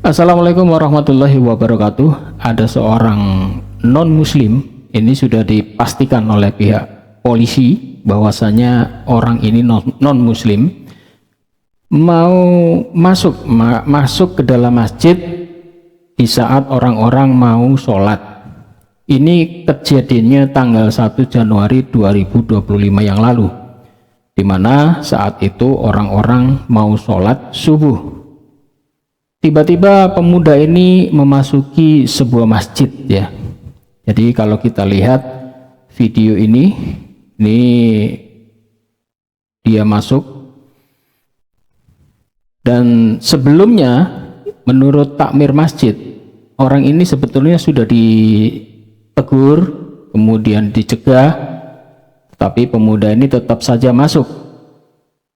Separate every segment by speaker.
Speaker 1: Assalamualaikum warahmatullahi wabarakatuh. Ada seorang non-muslim, ini sudah dipastikan oleh pihak polisi bahwasanya orang ini non-muslim mau masuk ke dalam masjid di saat orang-orang mau sholat. Ini kejadiannya tanggal 1 Januari 2025 yang lalu, di mana saat itu orang-orang mau sholat subuh. Tiba-tiba pemuda ini memasuki sebuah masjid ya. Jadi kalau kita lihat video ini dia masuk, dan sebelumnya menurut takmir masjid orang ini sebetulnya sudah ditegur, kemudian dicegah, tetapi pemuda ini tetap saja masuk.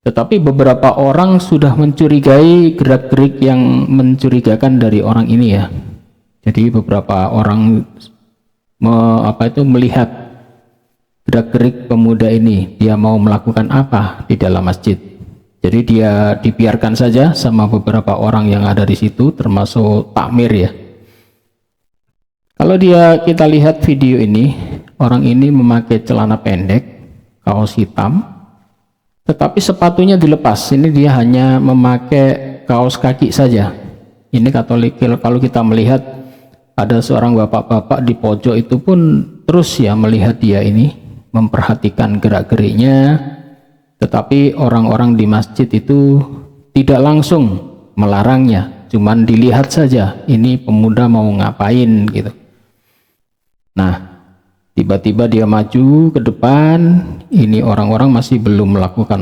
Speaker 1: Tetapi beberapa orang sudah mencurigai gerak-gerik yang mencurigakan dari orang ini ya. Jadi beberapa orang melihat gerak-gerik pemuda ini, dia mau melakukan apa di dalam masjid. Jadi dia dibiarkan saja sama beberapa orang yang ada di situ, termasuk takmir ya. Kalau kita lihat video ini, orang ini memakai celana pendek, kaos hitam, tetapi sepatunya dilepas. Ini dia hanya memakai kaos kaki saja. Ini kalau kita melihat ada seorang bapak-bapak di pojok itu pun terus ya melihat dia ini, memperhatikan gerak-geriknya. Tetapi orang-orang di masjid itu tidak langsung melarangnya, cuman dilihat saja ini pemuda mau ngapain gitu. Nah, tiba-tiba dia maju ke depan. Ini orang-orang masih belum melakukan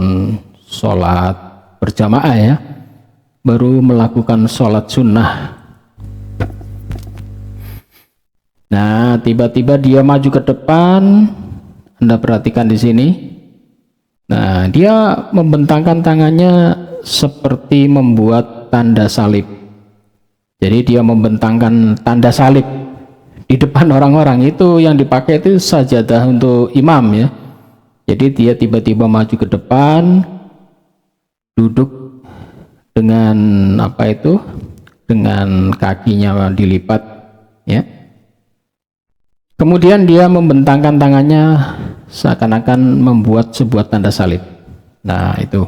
Speaker 1: sholat berjamaah ya, baru melakukan sholat sunnah. Nah, tiba-tiba dia maju ke depan. Anda perhatikan di sini. Nah, dia membentangkan tangannya seperti membuat tanda salib. Jadi dia membentangkan tanda salib di depan orang-orang. Itu yang dipakai itu sajadah untuk imam ya. Jadi dia tiba-tiba maju ke depan, duduk dengan dengan kakinya dilipat ya. Kemudian dia membentangkan tangannya seakan-akan membuat sebuah tanda salib. Nah itu,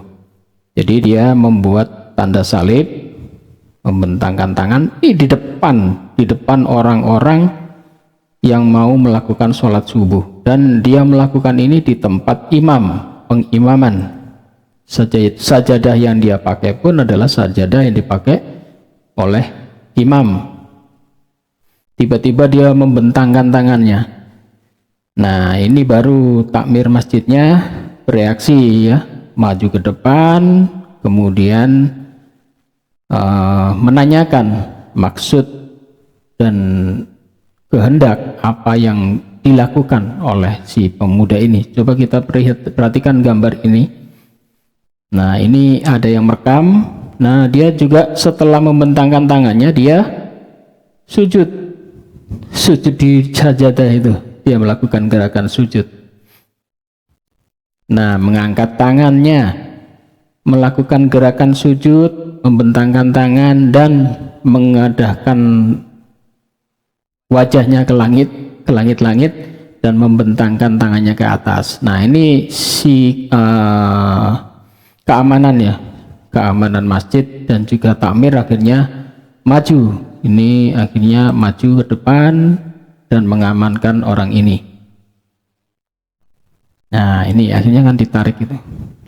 Speaker 1: jadi dia membuat tanda salib, membentangkan tangan di depan orang-orang yang mau melakukan sholat subuh. Dan dia melakukan ini di tempat pengimaman. Sajadah yang dia pakai pun adalah sajadah yang dipakai oleh imam. Tiba-tiba dia membentangkan tangannya. Nah, ini baru takmir masjidnya bereaksi ya, maju ke depan, kemudian menanyakan maksud dan kehendak apa yang dilakukan oleh si pemuda ini. Coba kita perhatikan gambar ini. Nah, ini ada yang merekam. Nah, dia juga setelah membentangkan tangannya, dia sujud di sajadah itu. Dia melakukan gerakan sujud. Nah, mengangkat tangannya, melakukan gerakan sujud, membentangkan tangan, dan mengadahkan wajahnya ke langit-langit dan membentangkan tangannya ke atas. Nah, ini si keamanan masjid dan juga takmir akhirnya maju. Ini akhirnya maju ke depan dan mengamankan orang ini. Nah, ini akhirnya kan ditarik itu.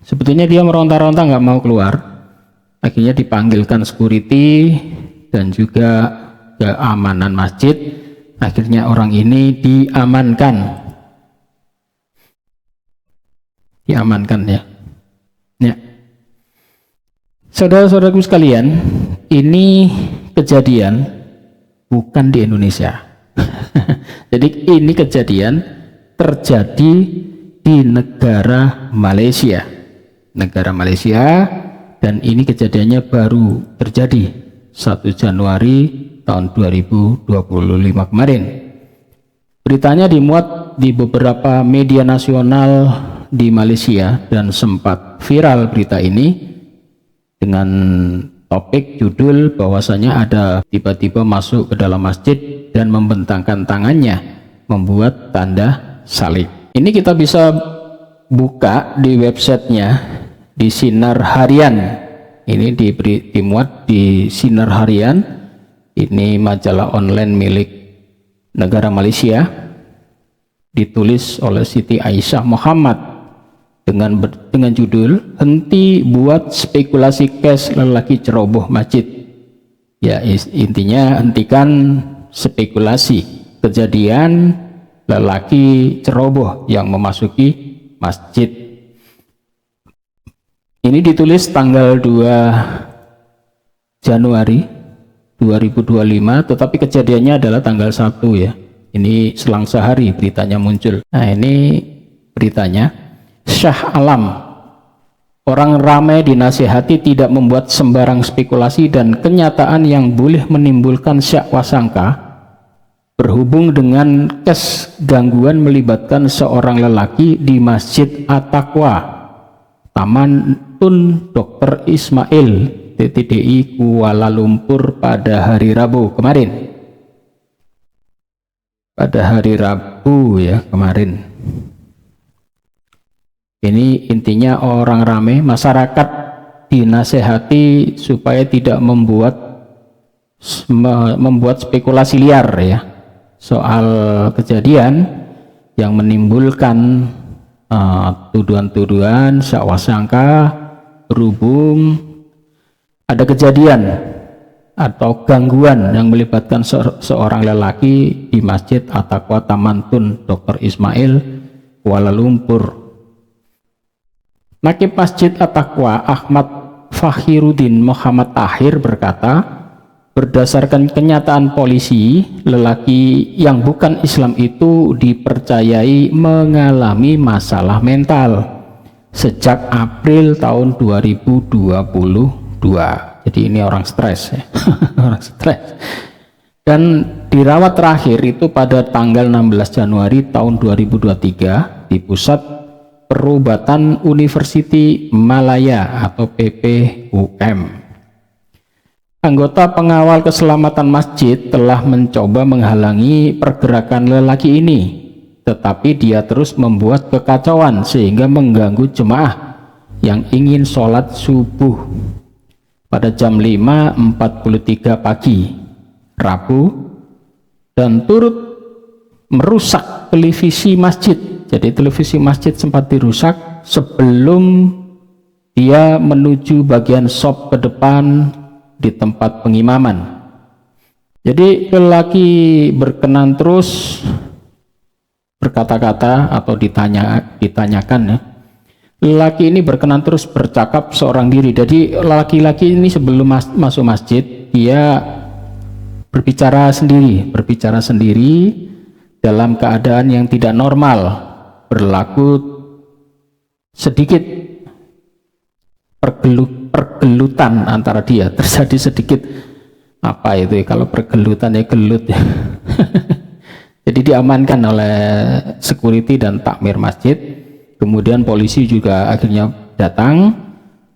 Speaker 1: Sebetulnya dia meronta-ronta nggak mau keluar. Akhirnya dipanggilkan security dan juga keamanan masjid. Akhirnya orang ini diamankan ya. Ya. Saudara-saudaraku sekalian, ini kejadian bukan di Indonesia. Jadi ini kejadian terjadi di negara Malaysia. Dan ini kejadiannya baru terjadi 1 Januari tahun 2025 kemarin. Beritanya dimuat di beberapa media nasional di Malaysia dan sempat viral berita ini dengan topik judul bahwasanya ada tiba-tiba masuk ke dalam masjid dan membentangkan tangannya membuat tanda salib. Ini kita bisa buka di websitenya, di Sinar Harian. Ini dimuat di Sinar Harian. Ini majalah online milik negara Malaysia, ditulis oleh Siti Aisyah Muhammad dengan judul "Henti buat spekulasi cash lelaki ceroboh masjid". Ya, intinya hentikan spekulasi kejadian lelaki ceroboh yang memasuki masjid. Ini ditulis tanggal 2 Januari 2025, tetapi kejadiannya adalah tanggal 1 ya. Ini selang sehari beritanya muncul. Nah, ini beritanya. Syah Alam, orang ramai dinasihati tidak membuat sembarang spekulasi dan kenyataan yang boleh menimbulkan syak wasangka berhubung dengan kes gangguan melibatkan seorang lelaki di Masjid At-Taqwa, Taman Tun Dr. Ismail TTDI Kuala Lumpur pada hari Rabu kemarin. Pada hari Rabu ya kemarin. Ini intinya orang ramai, masyarakat dinasehati supaya tidak membuat spekulasi liar ya soal kejadian yang menimbulkan tuduhan-tuduhan syak wasangka berhubung ada kejadian atau gangguan yang melibatkan seorang lelaki di Masjid At-Taqwa Taman Tun Dr. Ismail Kuala Lumpur. Nakib Masjid At-Taqwa Ahmad Fakhiruddin Muhammad Tahir berkata, berdasarkan kenyataan polisi, lelaki yang bukan Islam itu dipercayai mengalami masalah mental sejak April tahun 2022. Jadi ini orang stres ya. Orang stres. Dan dirawat terakhir itu pada tanggal 16 Januari tahun 2023 di Pusat Perubatan University Malaya atau PPUM. Anggota pengawal keselamatan masjid telah mencoba menghalangi pergerakan lelaki ini, tetapi dia terus membuat kekacauan sehingga mengganggu jemaah yang ingin sholat subuh pada jam 5.43 pagi Rabu dan turut merusak televisi masjid. Jadi televisi masjid sempat dirusak sebelum dia menuju bagian shop ke depan di tempat pengimaman. Jadi lelaki berkenan terus berkata-kata atau ditanyakan ya. Lelaki ini berkenan terus bercakap seorang diri. Jadi laki-laki ini sebelum masuk masjid dia berbicara sendiri dalam keadaan yang tidak normal. Berlaku sedikit pergelutan antara dia, terjadi sedikit apa itu ya, kalau pergelutan ya gelut ya. Jadi diamankan oleh security dan takmir masjid, kemudian polisi juga akhirnya datang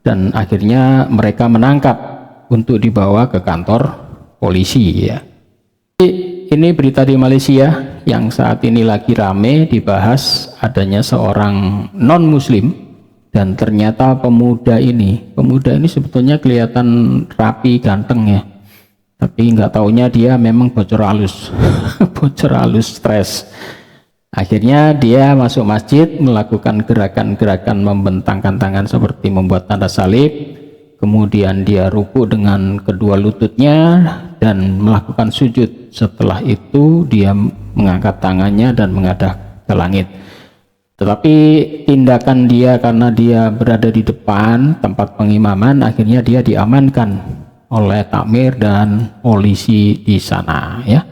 Speaker 1: dan akhirnya mereka menangkap untuk dibawa ke kantor polisi ya. Ini berita di Malaysia yang saat ini lagi rame dibahas adanya seorang non muslim dan ternyata pemuda ini sebetulnya kelihatan rapi ganteng ya, tapi nggak taunya dia memang bocor halus. Bocor halus stres. Akhirnya dia masuk masjid melakukan gerakan-gerakan membentangkan tangan seperti membuat tanda salib, kemudian dia ruku dengan kedua lututnya dan melakukan sujud. Setelah itu dia mengangkat tangannya dan menghadap ke langit. Tetapi tindakan dia karena dia berada di depan tempat pengimaman, akhirnya dia diamankan oleh takmir dan polisi di sana ya.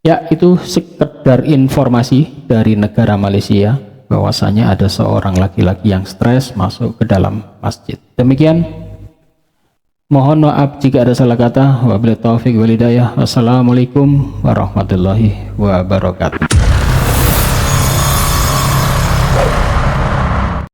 Speaker 1: Ya, itu sekedar informasi dari negara Malaysia bahwasanya ada seorang laki-laki yang stres masuk ke dalam masjid. Demikian. Mohon maaf jika ada salah kata. Wabillahi taufiq wal hidayah. Wassalamualaikum warahmatullahi wabarakatuh.